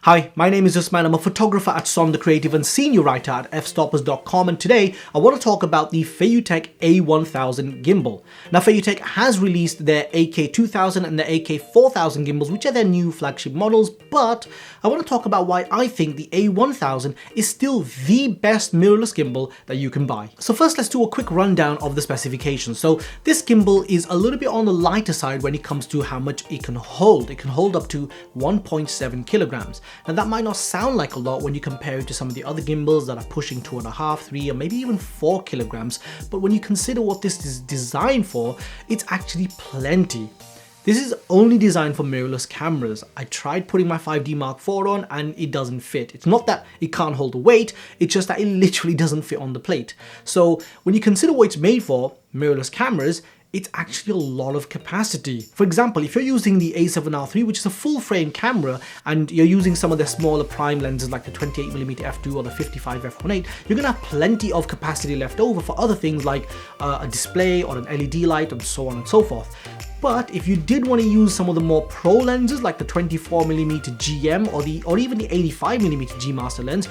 Hi, my name is Usman. I'm a photographer at Sonder Creative and senior writer at fstoppers.com, and today I want to talk about the FeiyuTech A1000 gimbal. Now, FeiyuTech has released their AK2000 and the AK4000 gimbals, which are their new flagship models, but I want to talk about why I think the A1000 is still the best mirrorless gimbal that you can buy. So first, let's do a quick rundown of the specifications. So this gimbal is a little bit on the lighter side when it comes to how much it can hold. It can hold up to 1.7 kilograms. Now that might not sound like a lot when you compare it to some of the other gimbals that are pushing 2.5, 3, or maybe even 4 kilograms, but when you consider what this is designed for, it's actually plenty. This is only designed for mirrorless cameras. I tried putting my 5D Mark IV on and it doesn't fit. It's not that it can't hold the weight, it's just that it literally doesn't fit on the plate. So when you consider what it's made for, mirrorless cameras, it's actually a lot of capacity. For example, if you're using the A7R III, which is a full frame camera, and you're using some of the smaller prime lenses like the 28mm f2 or the 55 f1.8, you're gonna have plenty of capacity left over for other things like a display or an LED light and so on and so forth. But if you did want to use some of the more pro lenses like the 24mm GM or even the 85mm G Master lens,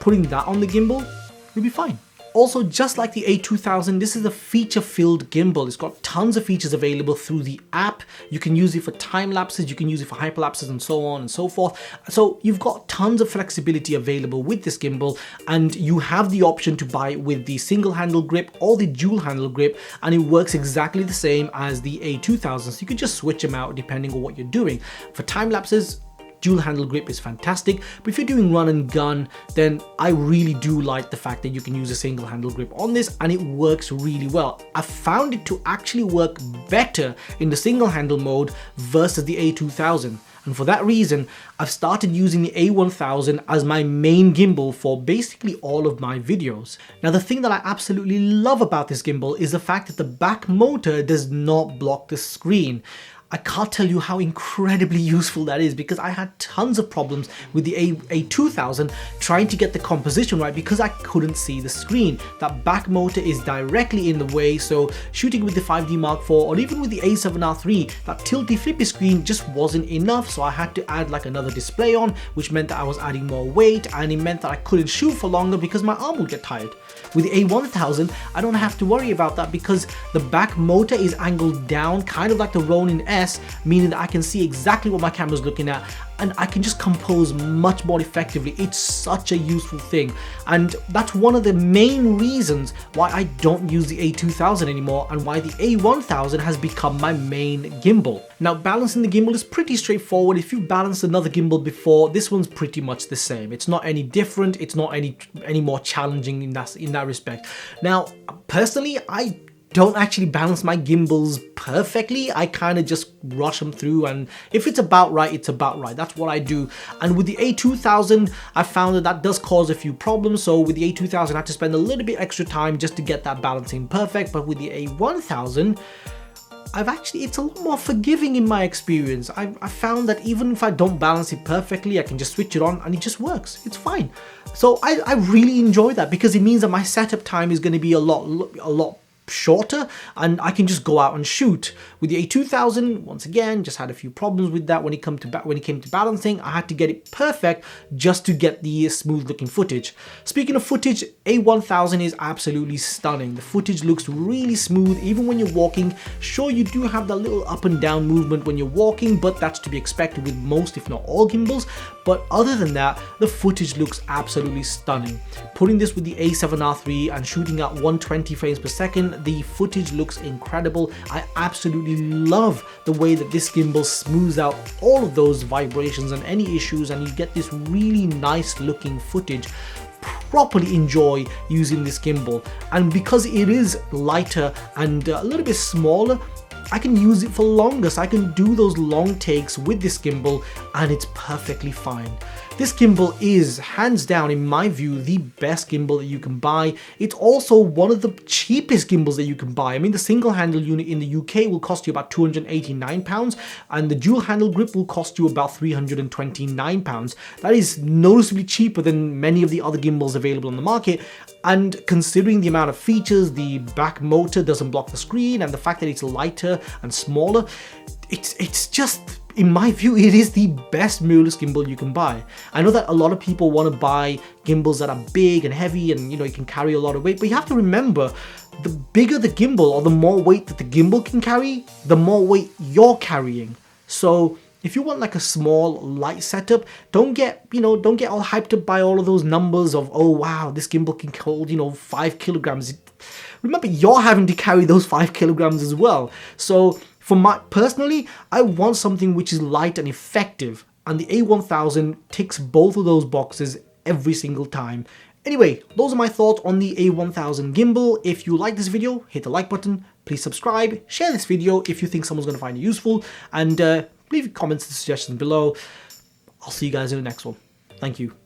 putting that on the gimbal, you'll be fine. Also, just like the A2000, this is a feature-filled gimbal. It's got tons of features available through the app. You can use it for time lapses, you can use it for hyperlapses and so on and so forth. So you've got tons of flexibility available with this gimbal, and you have the option to buy it with the single handle grip or the dual handle grip, and it works exactly the same as the A2000. So you can just switch them out depending on what you're doing. For time lapses, dual handle grip is fantastic, but if you're doing run and gun, then I really do like the fact that you can use a single handle grip on this, and it works really well. I found it to actually work better in the single handle mode versus the A2000. And for that reason, I've started using the A1000 as my main gimbal for basically all of my videos. Now, the thing that I absolutely love about this gimbal is the fact that the back motor does not block the screen. I can't tell you how incredibly useful that is, because I had tons of problems with the A2000 trying to get the composition right because I couldn't see the screen. That back motor is directly in the way, so shooting with the 5D Mark IV or even with the A7R III, that tilty flippy screen just wasn't enough, so I had to add like another display on, which meant that I was adding more weight, and it meant that I couldn't shoot for longer because my arm would get tired. With the A1000, I don't have to worry about that because the back motor is angled down, kind of like the Ronin S, meaning that I can see exactly what my camera is looking at, and I can just compose much more effectively. It's such a useful thing, and that's one of the main reasons why I don't use the A2000 anymore and why the A1000 has become my main gimbal. Now, balancing the gimbal is pretty straightforward. If you've balanced another gimbal before, this one's pretty much the same. It's not any different, it's not any more challenging in that respect. Now, personally, I don't actually balance my gimbals perfectly. I kind of just rush them through, and if it's about right, it's about right. That's what I do. And with the A2000, I found that does cause a few problems. So with the A2000, I had to spend a little bit extra time just to get that balancing perfect. But with the A1000, it's a lot more forgiving in my experience. I found that even if I don't balance it perfectly, I can just switch it on and it just works. It's fine. So I really enjoy that because it means that my setup time is going to be a lot shorter, and I can just go out and shoot. With the A2000, once again, just had a few problems with that when it came to balancing. I had to get it perfect just to get the smooth looking footage. Speaking of footage, A1000 is absolutely stunning. The footage looks really smooth even when you're walking. Sure, you do have that little up and down movement when you're walking, but that's to be expected with most, if not all, gimbals. But other than that, the footage looks absolutely stunning. Putting this with the A7R III and shooting at 120 frames per second, the footage looks incredible. I absolutely love the way that this gimbal smooths out all of those vibrations and any issues, and you get this really nice looking footage. Properly enjoy using this gimbal, and because it is lighter and a little bit smaller, I can use it for longer, so I can do those long takes with this gimbal and it's perfectly fine. This gimbal is, hands down, in my view, the best gimbal that you can buy. It's also one of the cheapest gimbals that you can buy. I mean, the single handle unit in the UK will cost you about £289, and the dual handle grip will cost you about £329. That is noticeably cheaper than many of the other gimbals available on the market. And considering the amount of features, the back motor doesn't block the screen, and the fact that it's lighter and smaller, it's just in my view, it is the best mirrorless gimbal you can buy. I know that a lot of people want to buy gimbals that are big and heavy and, you know, you can carry a lot of weight, but you have to remember, the bigger the gimbal or the more weight that the gimbal can carry, the more weight you're carrying. So if you want like a small light setup, don't get all hyped up by all of those numbers of, oh wow, this gimbal can hold, you know, 5 kilograms. Remember, you're having to carry those 5 kilograms as well. So personally, I want something which is light and effective, and the A1000 ticks both of those boxes every single time. Anyway, those are my thoughts on the A1000 gimbal. If you like this video, hit the like button, please subscribe, share this video if you think someone's going to find it useful, and leave comments and suggestions below. I'll see you guys in the next one. Thank you.